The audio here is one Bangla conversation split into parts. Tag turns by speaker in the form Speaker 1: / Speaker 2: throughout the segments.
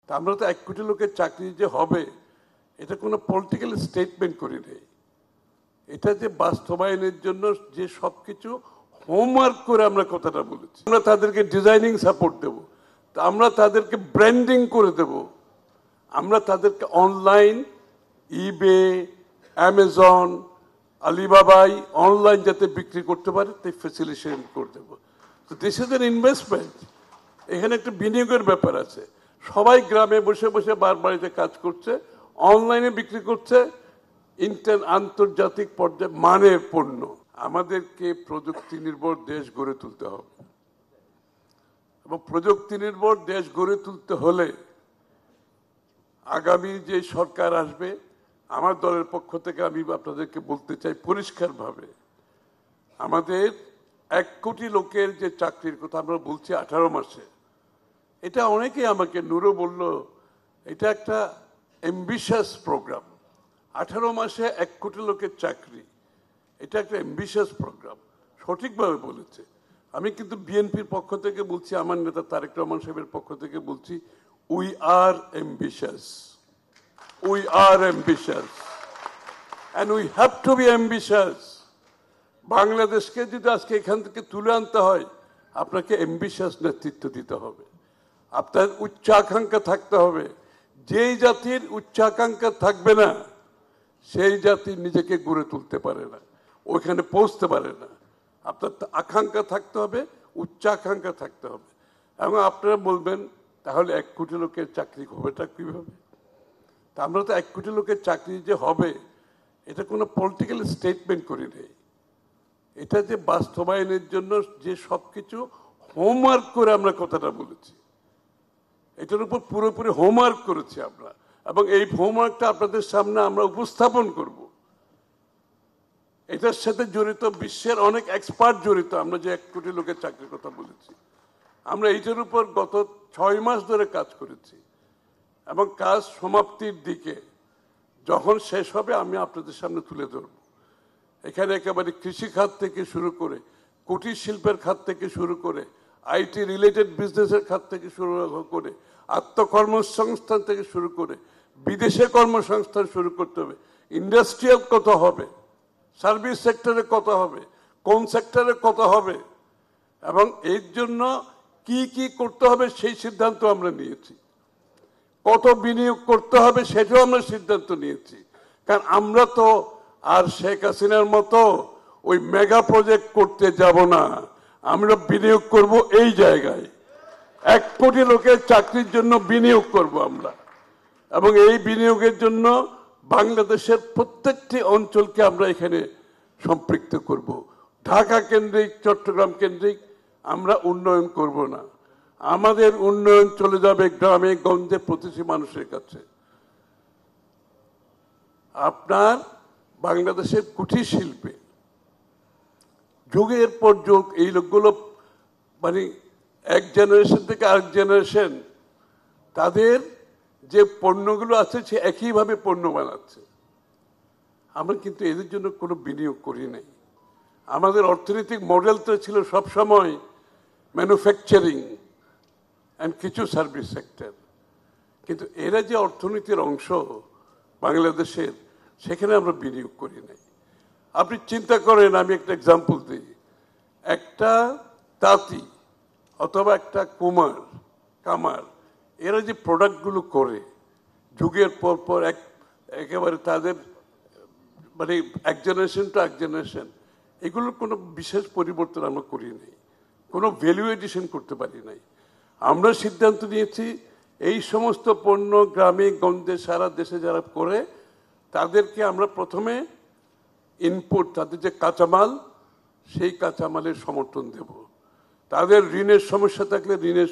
Speaker 1: তা আমরা তো 1 কোটি লোকের চাকরি যে হবে এটা কোনো পলিটিক্যাল স্টেটমেন্ট করি নেই। এটা যে বাস্তবায়নের জন্য যে সবকিছু হোমওয়ার্ক করে আমরা কথাটা বলেছি। আমরা তাদেরকে ডিজাইনিং সাপোর্ট দেব, তা আমরা তাদেরকে ব্র্যান্ডিং করে দেব, আমরা তাদেরকে অনলাইন ইবে, অ্যামাজন, আলিবাবাই অনলাইন যাতে বিক্রি করতে পারে তাই ফ্যাসিলিটেশন করে দেবো। তো দিস ইজ এন ইনভেস্টমেন্ট। এখানে একটা বিনিয়োগের ব্যাপার আছে। সবাই গ্রামে বসে বসে বাড়িতে কাজ করছে, অনলাইনে বিক্রি করছে, আন্তর্জাতিক পর্যায়ে মানের পণ্য। আমাদেরকে প্রযুক্তি নির্ভর দেশ গড়ে তুলতে হবে এবং প্রযুক্তি নির্ভর দেশ গড়ে তুলতে হলে আগামী যে সরকার আসবে, আমার দলের পক্ষ থেকে আমি আপনাদেরকে বলতে চাই পরিষ্কারভাবে, আমাদের 1 কোটি লোকের যে চাকরির কথা আমরা বলছি 18 মাসে, এটা অনেকেই আমাকে নুরো বলল এটা একটা অ্যাম্বিশাস প্রোগ্রাম। 18 মাসে 1 কোটি লোকের চাকরি, এটা একটা অ্যাম্বিশাস প্রোগ্রাম, সঠিকভাবে বলেছে। আমি কিন্তু বিএনপির পক্ষ থেকে বলছি, আমার নেতা তারেক রহমান সাহেবের পক্ষ থেকে বলছি, we are ambitious, we are ambitious and we have to be ambitious. বাংলাদেশকে যদি আজকে এখান থেকে তুলে আনতে হয়, আপনাকে অ্যাম্বিশাস নেতৃত্ব দিতে হবে, আপনার উচ্চাকাঙ্ক্ষা থাকতে হবে। যেই জাতির উচ্চাকাঙ্ক্ষা থাকবে না সেই জাতি নিজেকে গড়ে তুলতে পারে না, ওইখানে পৌঁছতে পারে না। আপনার আকাঙ্ক্ষা থাকতে হবে, উচ্চাকাঙ্ক্ষা থাকতে হবে। এবং আপনারা বলবেন তাহলে 1 কোটি লোকের চাকরি হবেটা কীভাবে? তা আমরা তো 1 কোটি লোকের চাকরি যে হবে এটা কোনো পলিটিক্যাল স্টেটমেন্ট করি নেই। এটা যে বাস্তবায়নের জন্য যে সবকিছু হোমওয়ার্ক করে আমরা কথাটা বলেছি, এটার উপর পুরোপুরি হোমওয়ার্ক করেছি আমরা, এবং এই হোমওয়ার্কটা আপনাদের সামনে আমরা উপস্থাপন করব। এটার সাথে জড়িত বিশ্বের অনেক এক্সপার্ট জড়িত। আমরা যে 1 কোটি লোকের চাকরির কথা বলেছি, আমরা এইটার উপর গত 6 মাস ধরে কাজ করেছি এবং কাজ সমাপ্তির দিকে। যখন শেষ হবে আমি আপনাদের সামনে তুলে ধরব। এখানে একেবারে কৃষি খাত থেকে শুরু করে, কুটির শিল্পের খাত থেকে শুরু করে, আইটি রিলেটেড বিজনেসের খাত থেকে শুরু করে, আত্মকর্মসংস্থান থেকে শুরু করে, বিদেশে কর্মসংস্থান শুরু করতে হবে। ইন্ডাস্ট্রিয়াল কত হবে, সার্ভিস সেক্টরে কত হবে, কোন সেক্টরে কত হবে, এবং এর জন্য কি কি করতে হবে সেই সিদ্ধান্ত আমরা নিয়েছি। কত বিনিয়োগ করতে হবে সেটাও আমরা সিদ্ধান্ত নিয়েছি। কারণ আমরা তো আর শেখ হাসিনার মতো ওই মেগা প্রজেক্ট করতে যাব না, আমরা বিনিয়োগ করব এই জায়গায়। 1 কোটি লোকের চাকরির জন্য বিনিয়োগ করব আমরা, এবং এই বিনিয়োগের জন্য বাংলাদেশের প্রত্যেকটি অঞ্চলকে আমরা এখানে সম্পৃক্ত করব। ঢাকা কেন্দ্রিক, চট্টগ্রাম কেন্দ্রিক আমরা উন্নয়ন করব না। আমাদের উন্নয়ন চলে যাবে গ্রামে গঞ্জে প্রতিটি মানুষের কাছে। আপনার বাংলাদেশের কুটির শিল্পে যুগের পর যুগ এই লোকগুলো মানে এক জেনারেশন থেকে আরেক জেনারেশন তাদের যে পণ্যগুলো আছে সে একইভাবে পণ্য বানাচ্ছে। আমরা কিন্তু এদের জন্য কোনো বিনিয়োগ করি নাই। আমাদের অর্থনৈতিক মডেল তো ছিল সবসময় ম্যানুফ্যাকচারিং অ্যান্ড কিছু সার্ভিস সেক্টর, কিন্তু এরা যে অর্থনীতির অংশ বাংলাদেশের, সেখানে আমরা বিনিয়োগ করি নাই। আপনি চিন্তা করেন, আমি একটা এক্সাম্পল দিই, একটা তাঁতি অথবা একটা কামার এরা যে প্রোডাক্টগুলো করে যুগের পর পর একেবারে তাদের মানে এক জেনারেশন টু এক জেনারেশন, এগুলোর কোনো বিশেষ পরিবর্তন আমরা করি নাই, কোনো ভ্যালু এডিশন করতে পারি নাই। আমরা সিদ্ধান্ত নিয়েছি এই সমস্ত পণ্য গ্রামে গঞ্জে সারা দেশে যারা করে তাদেরকে আমরা প্রথমে ইনপুট, তাদের যে কাঁচামাল সেই কাঁচামালের সমর্থন দেব, তাদের ঋণের সমস্যা থাকলে ঋণের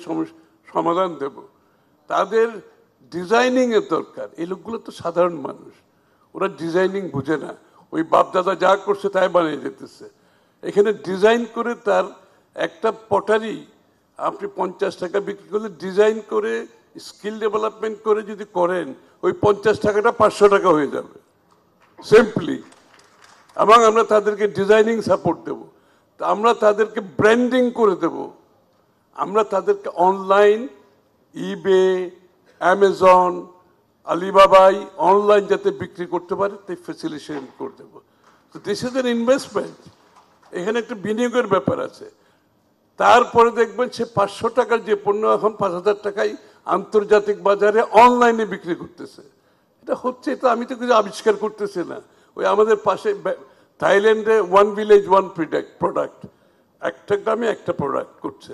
Speaker 1: সমাধান দেব, তাদের ডিজাইনিংয়ের দরকার। এই লোকগুলো তো সাধারণ মানুষ, ওরা ডিজাইনিং বুঝে না, ওই বাপদাদা যা করছে তাই বানিয়ে যেতেছে। এখানে ডিজাইন করে তার একটা পটারি আপনি 50 টাকা বিক্রি করলে ডিজাইন করে স্কিল ডেভেলপমেন্ট করে যদি করেন, ওই 50 টাকাটা 500 টাকা হয়ে যাবে সিম্পলি। এবং আমরা তাদেরকে ডিজাইনিং সাপোর্ট দেব, তা আমরা তাদেরকে ব্র্যান্ডিং করে দেব, আমরা তাদেরকে অনলাইন ইবে, অ্যামাজন, আলিবাবাই অনলাইন যাতে বিক্রি করতে পারে তাই ফ্যাসিলিটেশন করে দেবো। তো দিস ইজ এন ইনভেস্টমেন্ট, এখানে একটা বিনিয়োগের ব্যাপার আছে। তারপরে দেখবেন সে 500 টাকার যে পণ্য এখন 5,000 টাকায় আন্তর্জাতিক বাজারে অনলাইনে বিক্রি করতেছে। এটা হচ্ছে, তো আমি তো কিছু আবিষ্কার করতেছি না। ওই আমাদের পাশে থাইল্যান্ডে ওয়ান ভিলেজ ওয়ান প্রোডাক্ট, একটা গ্রামে একটা প্রোডাক্ট করছে।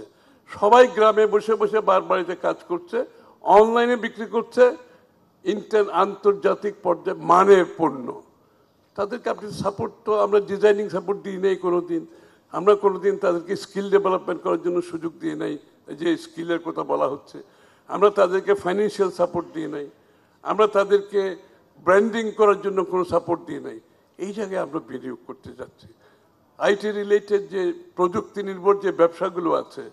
Speaker 1: সবাই গ্রামে বসে বসে বাড়িতে কাজ করছে, অনলাইনে বিক্রি করছে আন্তর্জাতিক পর্যায়ে মানের পণ্য। তাদেরকে আপনি সাপোর্ট, তো আমরা ডিজাইনিং সাপোর্ট দিই নাই কোনোদিন, আমরা কোনোদিন তাদেরকে স্কিল ডেভেলপমেন্ট করার জন্য সুযোগ দিয়ে নাই, যে স্কিলের কথা বলা হচ্ছে। আমরা তাদেরকে ফাইন্যান্সিয়াল সাপোর্ট দিয়ে নাই, আমরা তাদেরকে ব্র্যান্ডিং করার জন্য কোনো সাপোর্ট দিয়ে নাই। এই জায়গায় আমরা বিনিয়োগ করতে যাচ্ছি। আইটি রিলেটেড যে প্রযুক্তি নির্ভর যে ব্যবসাগুলো আছে,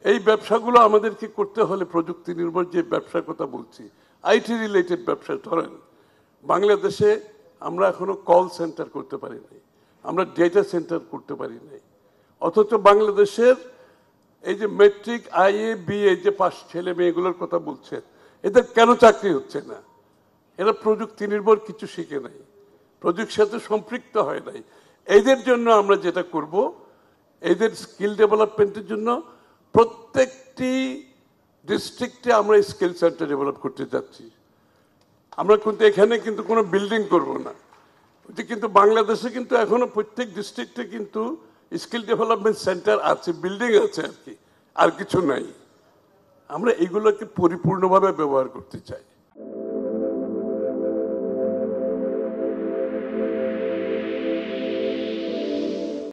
Speaker 1: এই ব্যবসাগুলো আমাদেরকে করতে হলে প্রযুক্তি নির্ভর যে ব্যবসার কথা বলছি, আইটি রিলেটেড ব্যবসা। ধরেন বাংলাদেশে আমরা এখনো কল সেন্টার করতে পারি নাই, আমরা ডেটা সেন্টার করতে পারি নাই। অথচ বাংলাদেশের এই যে মেট্রিক আইএ বিএ যে পাস ছেলে মেয়েগুলোর কথা বলছেন, এদের কেন চাকরি হচ্ছে না? এরা প্রযুক্তি নির্ভর কিছু শিখে নাই, প্রযুক্তির সাথে সম্পৃক্ত হয় নাই। এদের জন্য আমরা যেটা করব, এদের স্কিল ডেভেলপমেন্টের জন্য প্রত্যেকটি ডিস্ট্রিক্টে আমরা স্কিল সেন্টার ডেভেলপ করতে যাচ্ছি। আমরা কিন্তু এখানে কিন্তু কোনো বিল্ডিং করব না, কিন্তু বাংলাদেশে কিন্তু এখনো প্রত্যেক ডিস্ট্রিক্টে কিন্তু স্কিল ডেভেলপমেন্ট সেন্টার আছে, বিল্ডিং আছে আর কি, আর কিছু নাই। আমরা এগুলোকে পরিপূর্ণভাবে ব্যবহার করতে চাই।